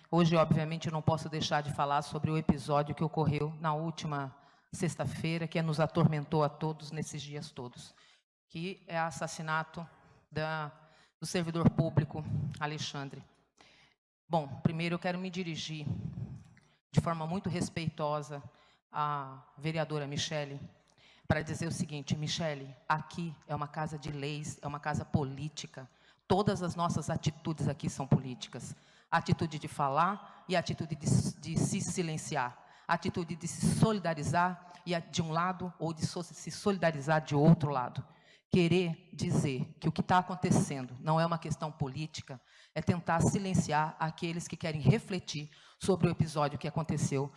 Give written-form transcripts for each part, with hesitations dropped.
Hoje, obviamente, eu não posso deixar de falar sobre o episódio que ocorreu na última sexta-feira, que nos atormentou a todos nesses dias todos, que é o assassinato do servidor público Alexandre. Bom, primeiro eu quero me dirigir de forma muito respeitosa à vereadora Michele, para dizer o seguinte: Michele, aqui é uma casa de leis, é uma casa política. Todas as nossas atitudes aqui são políticas. A atitude de falar e a atitude de se silenciar. A atitude de se solidarizar de um lado ou de se solidarizar de outro lado. Querer dizer que o que está acontecendo não é uma questão política, é tentar silenciar aqueles que querem refletir sobre o episódio que aconteceu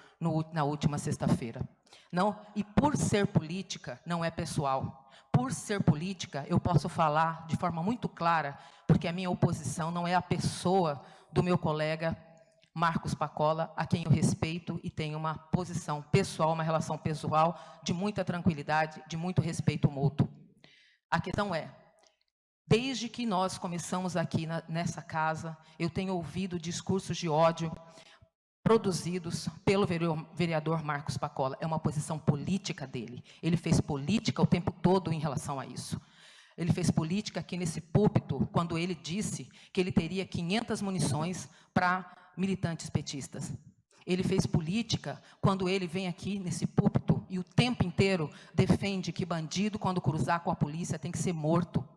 na última sexta-feira. Não, e por ser política, não é pessoal. Por ser política, eu posso falar de forma muito clara, porque a minha oposição não é a pessoa do meu colega Marcos Pacola, a quem eu respeito e tenho uma posição pessoal, uma relação pessoal de muita tranquilidade, de muito respeito mútuo. A questão é, desde que nós começamos aqui nessa casa, eu tenho ouvido discursos de ódio produzidos pelo vereador Marcos Pacola. É uma posição política dele. Ele fez política o tempo todo em relação a isso. Ele fez política aqui nesse púlpito, quando ele disse que ele teria 500 munições para militantes petistas. Ele fez política quando ele vem aqui nesse púlpito e o tempo inteiro defende que bandido, quando cruzar com a polícia, tem que ser morto.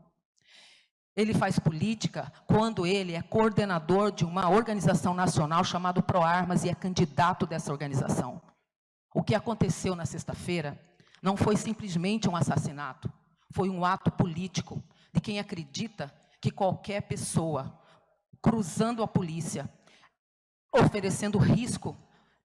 Ele faz política quando ele é coordenador de uma organização nacional chamada ProArmas e é candidato dessa organização. O que aconteceu na sexta-feira não foi simplesmente um assassinato, foi um ato político de quem acredita que qualquer pessoa cruzando a polícia, oferecendo risco,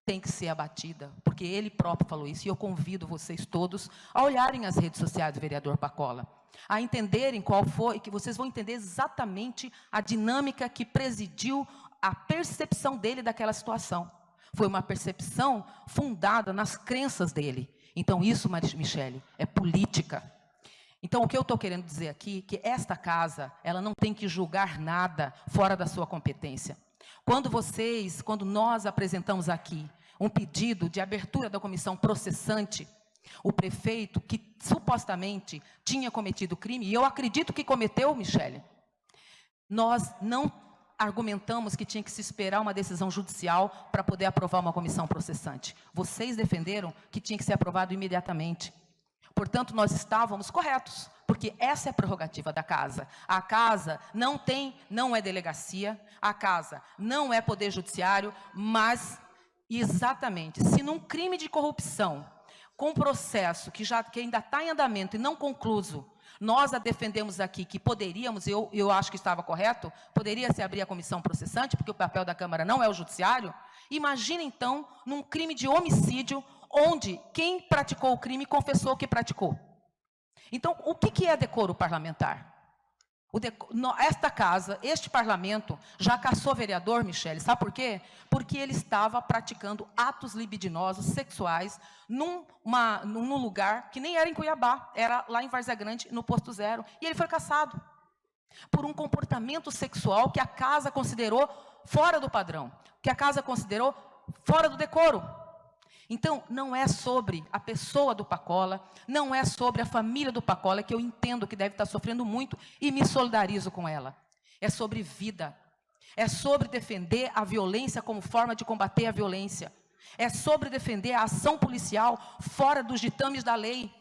tem que ser abatida, porque ele próprio falou isso, e eu convido vocês todos a olharem as redes sociais do vereador Pacola, a entenderem qual foi, que vocês vão entender exatamente a dinâmica que presidiu a percepção dele daquela situação. Foi uma percepção fundada nas crenças dele. Então isso, Michele, é política. Então o que eu estou querendo dizer aqui, que esta casa, ela não tem que julgar nada fora da sua competência. Quando nós apresentamos aqui um pedido de abertura da comissão processante, o prefeito, que supostamente tinha cometido crime, e eu acredito que cometeu, Michele, nós não argumentamos que tinha que se esperar uma decisão judicial para poder aprovar uma comissão processante. Vocês defenderam que tinha que ser aprovado imediatamente. Portanto, nós estávamos corretos, porque essa é a prerrogativa da casa. A casa não é delegacia, a casa não é poder judiciário, mas exatamente, se num crime de corrupção, com processo que ainda está em andamento e não concluso, nós a defendemos aqui que poderíamos, eu acho que estava correto, poderia se abrir a comissão processante, porque o papel da Câmara não é o judiciário. Imagina então, num crime de homicídio, onde quem praticou o crime confessou que praticou. Então, o que é decoro parlamentar? Esta casa, este parlamento, já caçou vereador, Michele, sabe por quê? Porque ele estava praticando atos libidinosos, sexuais, num lugar que nem era em Cuiabá, era lá em Várzea Grande, no Posto Zero, e ele foi caçado por um comportamento sexual que a casa considerou fora do padrão, que a casa considerou fora do decoro. Então, não é sobre a pessoa do Pacola, não é sobre a família do Pacola, que eu entendo que deve estar sofrendo muito e me solidarizo com ela. É sobre vida. É sobre defender a violência como forma de combater a violência. É sobre defender a ação policial fora dos ditames da lei.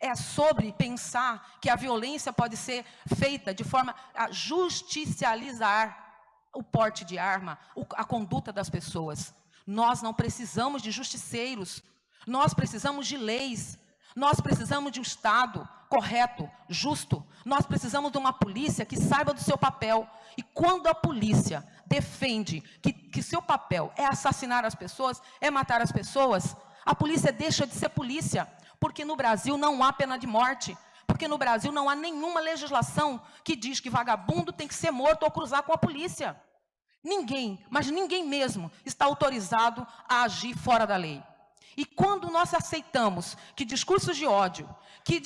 É sobre pensar que a violência pode ser feita de forma a justicializar o porte de arma, a conduta das pessoas. Nós não precisamos de justiceiros, nós precisamos de leis, nós precisamos de um Estado correto, justo, nós precisamos de uma polícia que saiba do seu papel. E quando a polícia defende que seu papel é assassinar as pessoas, é matar as pessoas, a polícia deixa de ser polícia, porque no Brasil não há pena de morte, porque no Brasil não há nenhuma legislação que diz que vagabundo tem que ser morto ou cruzar com a polícia. Ninguém, mas ninguém mesmo, está autorizado a agir fora da lei. E quando nós aceitamos que discursos de ódio, que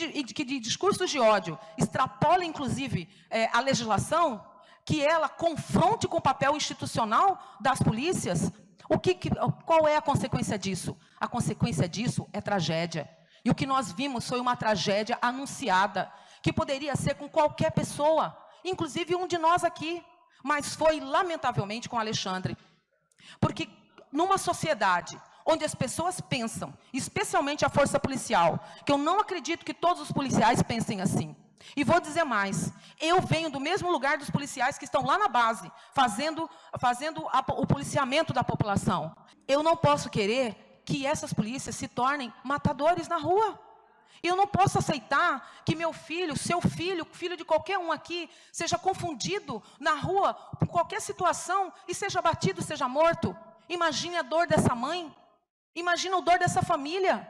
discursos de ódio extrapolem, inclusive, a legislação, que ela confronte com o papel institucional das polícias? Qual é a consequência disso? A consequência disso é tragédia. E o que nós vimos foi uma tragédia anunciada, que poderia ser com qualquer pessoa, inclusive um de nós aqui, mas foi lamentavelmente com Alexandre. Porque numa sociedade onde as pessoas pensam, especialmente a força policial, que eu não acredito que todos os policiais pensem assim. E vou dizer mais, eu venho do mesmo lugar dos policiais que estão lá na base, fazendo o policiamento da população. Eu não posso querer que essas polícias se tornem matadores na rua. Eu não posso aceitar que meu filho, seu filho, filho de qualquer um aqui, seja confundido na rua por qualquer situação e seja batido, seja morto. Imagine a dor dessa mãe, imagine a dor dessa família.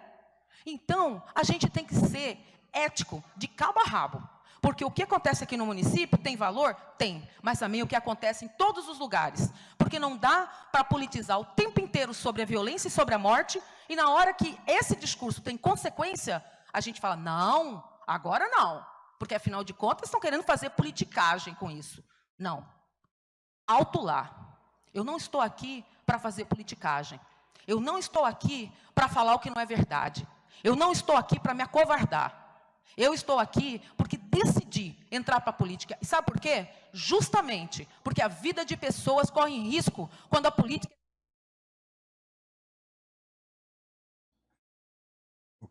Então, a gente tem que ser ético, de cabo a rabo. Porque o que acontece aqui no município tem valor? Tem. Mas também o que acontece em todos os lugares. Porque não dá para politizar o tempo inteiro sobre a violência e sobre a morte, e na hora que esse discurso tem consequência, a gente fala, não, agora não. Porque, afinal de contas, estão querendo fazer politicagem com isso. Não. Alto lá. Eu não estou aqui para fazer politicagem. Eu não estou aqui para falar o que não é verdade. Eu não estou aqui para me acovardar. Eu estou aqui porque decidi entrar para a política. E sabe por quê? Justamente porque a vida de pessoas corre risco quando a política